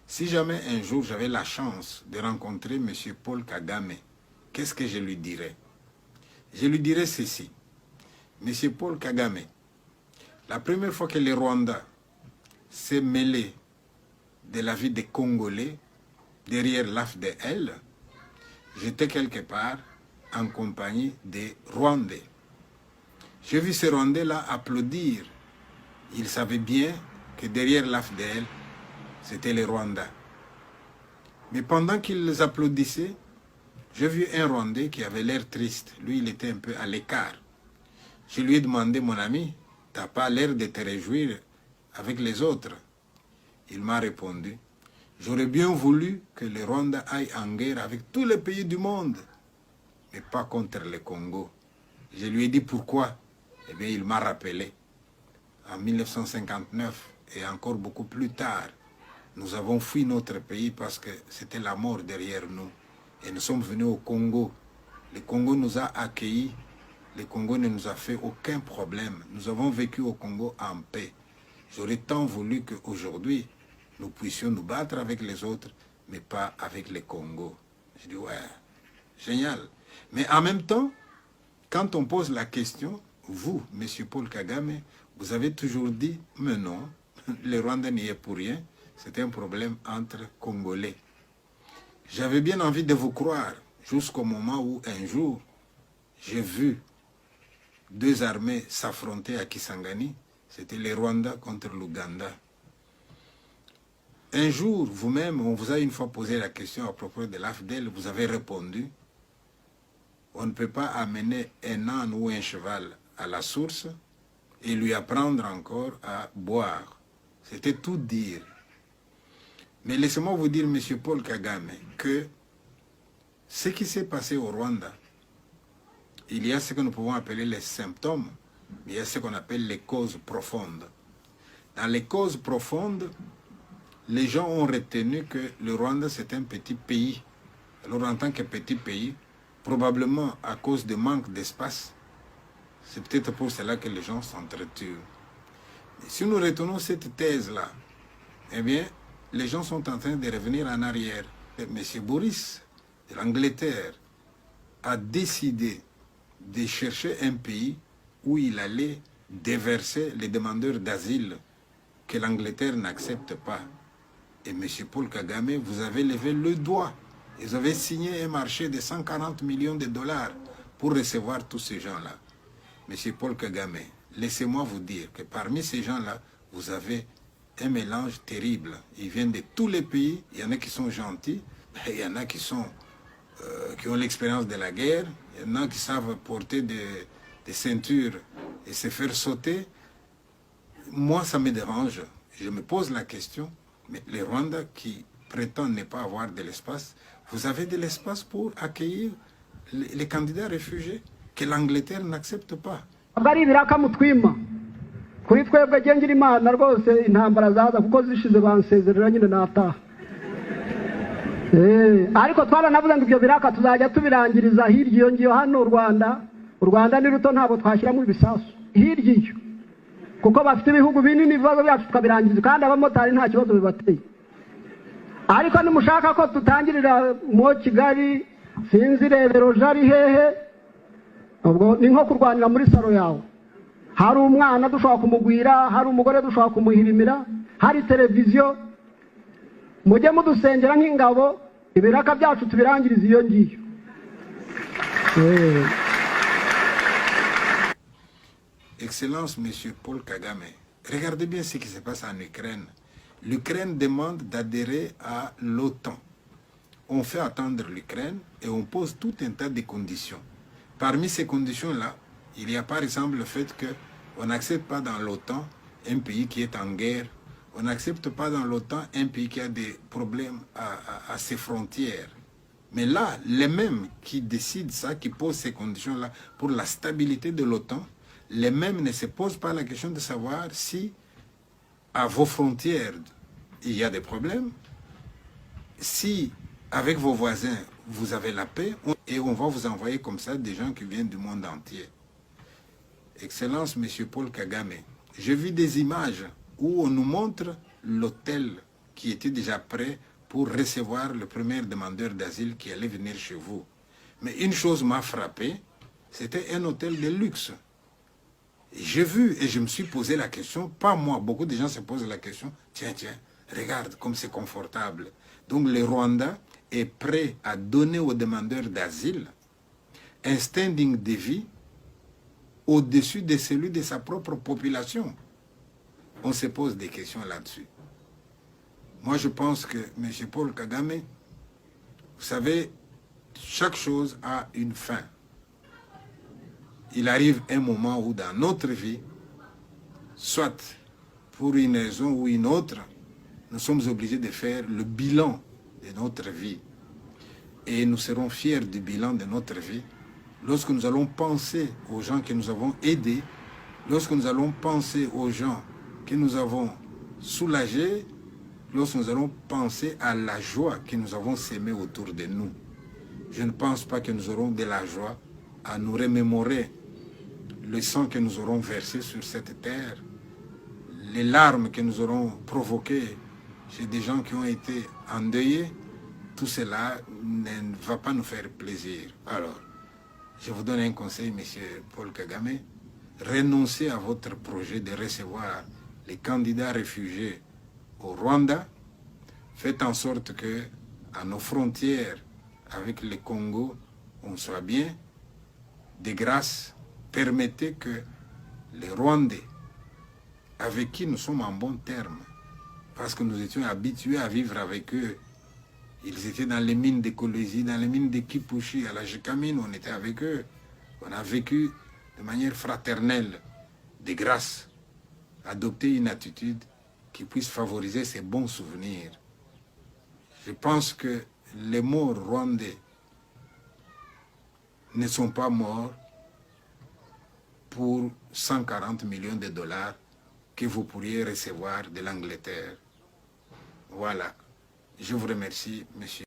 Si jamais un jour j'avais la chance de rencontrer M. Paul Kagame, qu'est-ce que je lui dirais? Je lui dirais ceci. M. Paul Kagame, la première fois que le Rwanda s'est mêlé de la vie des Congolais derrière l'AFDL, j'étais quelque part en compagnie des Rwandais. J'ai vu ces Rwandais-là applaudir. Ils savaient bien que derrière l'AFDL, c'était les Rwandais. Mais pendant qu'ils applaudissaient, j'ai vu un Rwandais qui avait l'air triste. Lui, il était un peu à l'écart. Je lui ai demandé, mon ami, tu n'as pas l'air de te réjouir avec les autres. Il m'a répondu, j'aurais bien voulu que le Rwanda aille en guerre avec tous les pays du monde, mais pas contre le Congo. Je lui ai dit pourquoi. Eh bien, il m'a rappelé. En 1959 et encore beaucoup plus tard, nous avons fui notre pays parce que c'était la mort derrière nous. Et nous sommes venus au Congo. Le Congo nous a accueillis. Le Congo ne nous a fait aucun problème. Nous avons vécu au Congo en paix. J'aurais tant voulu qu'aujourd'hui, nous puissions nous battre avec les autres, mais pas avec les Congo. Je dis, ouais, génial. Mais en même temps, quand on pose la question, vous, M. Paul Kagame, vous avez toujours dit, mais non, le Rwanda n'y est pour rien, c'est un problème entre Congolais. J'avais bien envie de vous croire, jusqu'au moment où, un jour, j'ai vu deux armées s'affronter à Kisangani, c'était les Rwandais contre l'Ouganda. Un jour, vous-même, on vous a une fois posé la question à propos de l'AFDEL, vous avez répondu, on ne peut pas amener un âne ou un cheval à la source et lui apprendre encore à boire. C'était tout dire. Mais laissez-moi vous dire, M. Paul Kagame, que ce qui s'est passé au Rwanda, il y a ce que nous pouvons appeler les symptômes, mais il y a ce qu'on appelle les causes profondes. Dans les causes profondes, les gens ont retenu que le Rwanda, c'est un petit pays. Alors, en tant que petit pays, probablement à cause du manque d'espace, c'est peut-être pour cela que les gens s'entretuent. Si nous retenons cette thèse-là, eh bien, les gens sont en train de revenir en arrière. M. Boris de l'Angleterre a décidé de chercher un pays où il allait déverser les demandeurs d'asile que l'Angleterre n'accepte pas. Et M. Paul Kagame, vous avez levé le doigt. Ils avaient signé un marché de 140 millions de dollars pour recevoir tous ces gens-là. M. Paul Kagame, laissez-moi vous dire que parmi ces gens-là, vous avez un mélange terrible. Ils viennent de tous les pays. Il y en a qui sont gentils, il y en a qui ont l'expérience de la guerre, il y en a qui savent porter des ceintures et se faire sauter. Moi, ça me dérange. Je me pose la question, mais les Rwandais qui prétendent ne pas avoir de l'espace, vous avez de l'espace pour accueillir les candidats réfugiés que l'Angleterre n'accepte pas. kuri twebwe ngira imana rwose intambara zaza kuko zishize bansezerera nyine nataha ariko twaranavuze ngo ibyo biraka tuzajya tubirangiriza hirya iyo ngiyo hano u Rwanda ni ruto ntabwo twashyiramo ibisasu hirya iyo kuko bafite ibihugu binini ibibazo byacu tukabirangiriza kandi abamotari nta kibazo bibateye ariko nimushaka ko tutangirira mu Kigali sinzi rebero jari hehe ubwo ni nko kurwanira muri saro yawe hari umwana dushobora kumugwira hari umugore dushobora kumuhirimira hari televiziyo mujye mudusengera nk'ingabo ibiraka byacu tubirangiriza iyo ngiyo. Excellence, Monsieur Paul Kagame, regardez bien ce qui se passe en Ukraine. L'Ukraine demande d'adhérer à l'OTAN. On fait attendre l'Ukraine et on pose tout un tas de conditions. Parmi ces conditions-là, il y a par exemple le fait qu'on n'accepte pas dans l'OTAN un pays qui est en guerre. On n'accepte pas dans l'OTAN un pays qui a des problèmes à ses frontières. Mais là, les mêmes qui décident ça, qui posent ces conditions-là pour la stabilité de l'OTAN, les mêmes ne se posent pas la question de savoir si à vos frontières il y a des problèmes, si avec vos voisins vous avez la paix, et on va vous envoyer comme ça des gens qui viennent du monde entier. Excellence, M. Paul Kagame, j'ai vu des images où on nous montre l'hôtel qui était déjà prêt pour recevoir le premier demandeur d'asile qui allait venir chez vous. Mais une chose m'a frappé, c'était un hôtel de luxe. J'ai vu et je me suis posé la question, pas moi, beaucoup de gens se posent la question, tiens, regarde comme c'est confortable. Donc le Rwanda est prêt à donner aux demandeurs d'asile un standing de vie au-dessus de celui de sa propre population. On se pose des questions là-dessus. Moi, je pense que M. Paul Kagame, vous savez, chaque chose a une fin. Il arrive un moment où dans notre vie, soit pour une raison ou une autre, nous sommes obligés de faire le bilan de notre vie. Et nous serons fiers du bilan de notre vie lorsque nous allons penser aux gens que nous avons aidés, lorsque nous allons penser aux gens que nous avons soulagés, lorsque nous allons penser à la joie que nous avons sémée autour de nous. Je ne pense pas que nous aurons de la joie à nous remémorer le sang que nous aurons versé sur cette terre, les larmes que nous aurons provoquées chez des gens qui ont été endeuillés. Tout cela ne va pas nous faire plaisir. Alors, je vous donne un conseil, M. Paul Kagame. Renoncez à votre projet de recevoir les candidats réfugiés au Rwanda. Faites en sorte que, à nos frontières avec le Congo, on soit bien. De grâce, permettez que les Rwandais, avec qui nous sommes en bons termes, parce que nous étions habitués à vivre avec eux, ils étaient dans les mines d'écologie, dans les mines de Kipushi, à la Jekamine, on était avec eux. On a vécu de manière fraternelle, de grâce, adopter une attitude qui puisse favoriser ces bons souvenirs. Je pense que les morts rwandais ne sont pas morts pour 140 millions de dollars que vous pourriez recevoir de l'Angleterre. Voilà. Je vous remercie, monsieur.